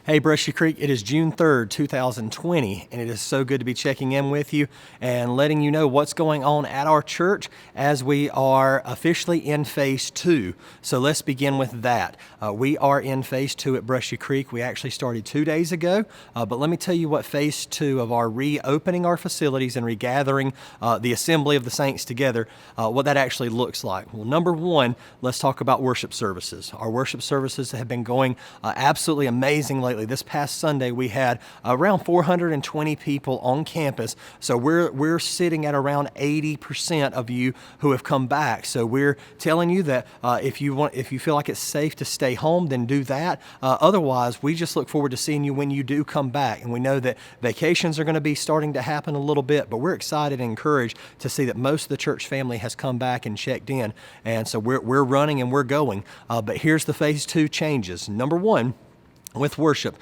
Hey, Brushy Creek, it is June 3rd, 2020, and it is so good to be checking in with you and letting you know what's going on at our church as we are officially in Phase 2. So let's begin with that. We are in Phase 2 at Brushy Creek. We actually started 2 days ago, but let me tell you what Phase 2 of our reopening our facilities and regathering the assembly of the saints together, what that actually looks like. Well, number one, let's talk about worship services. Our worship services have been going absolutely amazing lately. This past Sunday, we had around 420 people on campus. So we're sitting at around 80% of you who have come back. So we're telling you that if you feel like it's safe to stay home, then do that. Otherwise, we just look forward to seeing you when you do come back. And we know that vacations are going to be starting to happen a little bit, but we're excited and encouraged to see that most of the church family has come back and checked in. And so we're running and we're going. But here's the Phase 2 changes. Number one, with worship,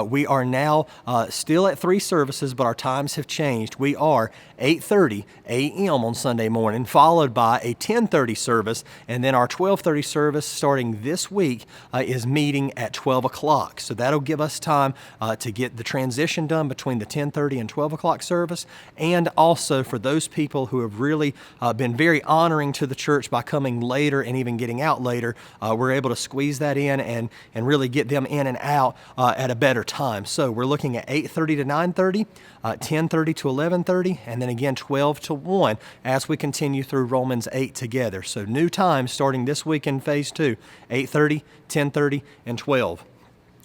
we are now still at 3 services, but our times have changed. We are 8:30 a.m. on Sunday morning, followed by a 10:30 service, and then our 12:30 service starting this week is meeting at 12 o'clock. So that'll give us time to get the transition done between the 10:30 and 12 o'clock service, and also for those people who have really been very honoring to the church by coming later and even getting out later, we're able to squeeze that in and really get them in and out at a better time. So we're looking at 8:30 to 9:30, 10:30 to 11:30, and then again 12 to 1 as we continue through Romans 8 together. So new times starting this week in Phase 2, 8:30, 10:30, and 12.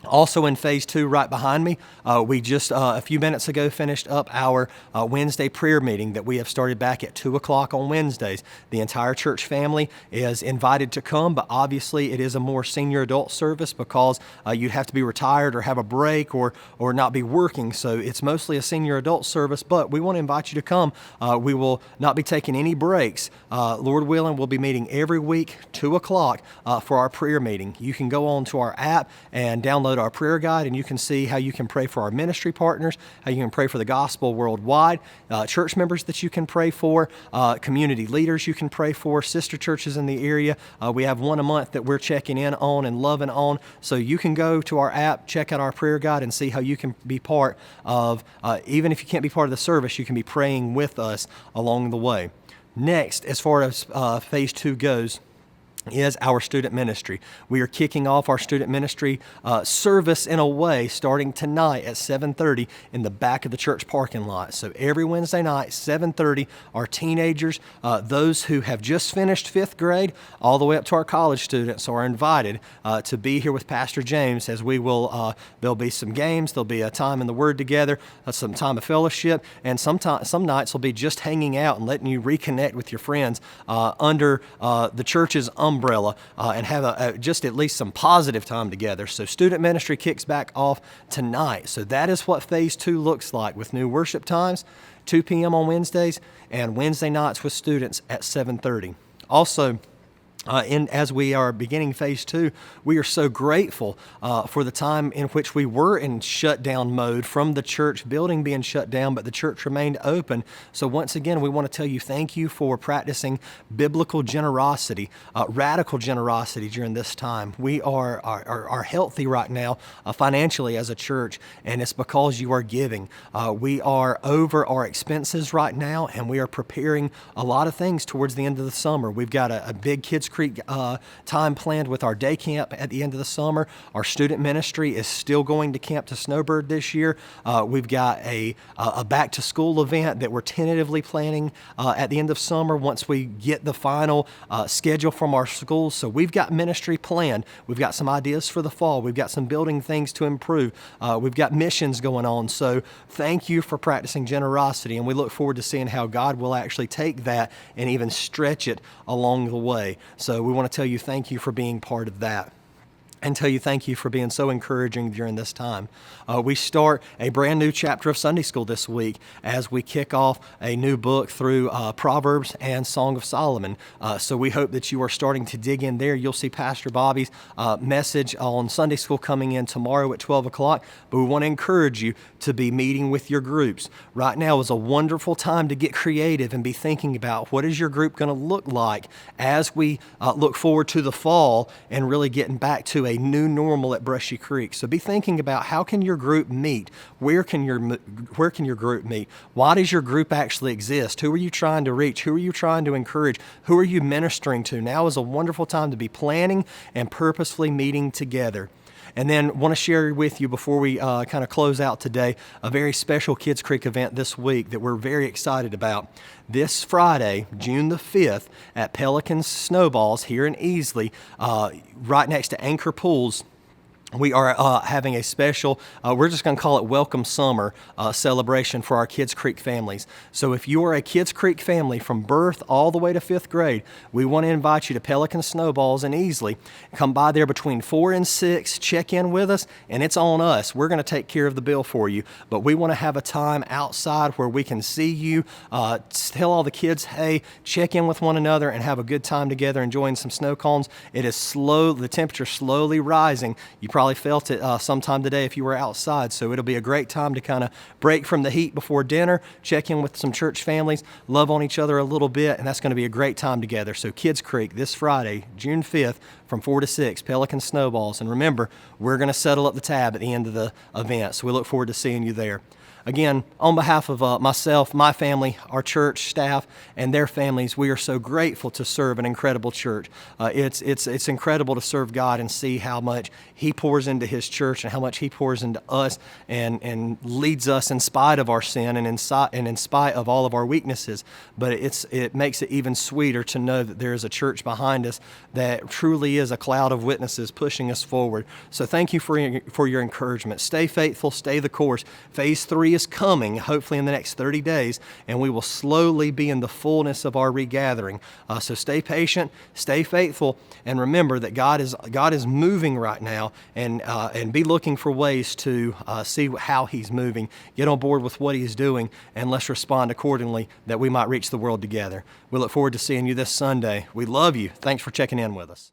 Also in Phase 2, right behind me, we just a few minutes ago finished up our Wednesday prayer meeting that we have started back at 2 o'clock on Wednesdays. The entire church family is invited to come, but obviously it is a more senior adult service because you'd have to be retired or have a break or not be working. So it's mostly a senior adult service, but we want to invite you to come. We will not be taking any breaks. Lord willing, we'll be meeting every week, 2 o'clock for our prayer meeting. You can go on to our app and download our prayer guide, and you can see how you can pray for our ministry partners, how you can pray for the gospel worldwide, church members that you can pray for, community leaders you can pray for, sister churches in the area. We have one a month that we're checking in on and loving on. So you can go to our app, check out our prayer guide, and see how you can be part of, even if you can't be part of the service, you can be praying with us along the way. Next, as far as Phase 2 goes, is our student ministry. We are kicking off our student ministry service in a way starting tonight at 7:30 in the back of the church parking lot. So every Wednesday night, 7:30, our teenagers, those who have just finished 5th grade, all the way up to our college students are invited to be here with Pastor James as we will, there'll be some games, there'll be a time in the Word together, some time of fellowship, and some nights will be just hanging out and letting you reconnect with your friends under the church's umbrella and have just at least some positive time together. So student ministry kicks back off tonight. So that is what Phase 2 looks like with new worship times, 2 p.m. on Wednesdays, and Wednesday nights with students at 7:30. Also, as we are beginning Phase 2, we are so grateful for the time in which we were in shutdown mode from the church building being shut down, but the church remained open. So once again, we want to tell you thank you for practicing biblical generosity, radical generosity during this time. We are healthy right now financially as a church, and it's because you are giving. We are over our expenses right now, and we are preparing a lot of things towards the end of the summer. We've got a big Kids Creek time planned with our day camp at the end of the summer. Our student ministry is still going to Camp to Snowbird this year. We've got a back to school event that we're tentatively planning at the end of summer once we get the final schedule from our schools. So we've got ministry planned. We've got some ideas for the fall. We've got some building things to improve. We've got missions going on. So thank you for practicing generosity, and we look forward to seeing how God will actually take that and even stretch it along the way. So we want to tell you thank you for being part of that. and tell you thank you for being so encouraging during this time. We start a brand new chapter of Sunday School this week as we kick off a new book through Proverbs and Song of Solomon. So we hope that you are starting to dig in there. You'll see Pastor Bobby's message on Sunday School coming in tomorrow at 12 o'clock, but we want to encourage you to be meeting with your groups. Right now is a wonderful time to get creative and be thinking about what is your group going to look like as we look forward to the fall and really getting back to into a new normal at Brushy Creek. So be thinking about how can your group meet? Where can your group meet? Why does your group actually exist? Who are you trying to reach? Who are you trying to encourage? Who are you ministering to? Now is a wonderful time to be planning and purposefully meeting together. And then want to share with you before we kind of close out today a very special Kids Creek event this week that we're very excited about. This Friday, June the 5th, at Pelican's Snowballs here in Easley, right next to Anchor Pools, we are having a special, we're just going to call it Welcome Summer celebration for our Kids Creek families. So if you are a Kids Creek family from birth all the way to 5th grade, we want to invite you to Pelican Snowballs in Easley. Come by there between 4 and 6, check in with us, and it's on us. We're going to take care of the bill for you, but we want to have a time outside where we can see you, tell all the kids, hey, check in with one another and have a good time together enjoying some snow cones. It is slow, the temperature's slowly rising. You probably felt it sometime today if you were outside, so it'll be a great time to kind of break from the heat before dinner, check in with some church families, love on each other a little bit, and that's going to be a great time together. So Kids Creek this Friday, June 5th, from 4 to 6, Pelican Snowballs. And remember, we're going to settle up the tab at the end of the event, so we look forward to seeing you there. Again, on behalf of myself, my family, our church staff, and their families, we are so grateful to serve an incredible church. It's incredible to serve God and see how much He pours into His church and how much He pours into us and leads us in spite of our sin and in spite of all of our weaknesses. But it makes it even sweeter to know that there is a church behind us that truly is a cloud of witnesses pushing us forward. So thank you for your encouragement. Stay faithful, stay the course. Phase 3 is coming, hopefully in the next 30 days, and we will slowly be in the fullness of our regathering. So stay patient, stay faithful, and remember that God is moving right now, and be looking for ways to see how He's moving. Get on board with what He's doing, and let's respond accordingly that we might reach the world together. We look forward to seeing you this Sunday. We love you. Thanks for checking in with us.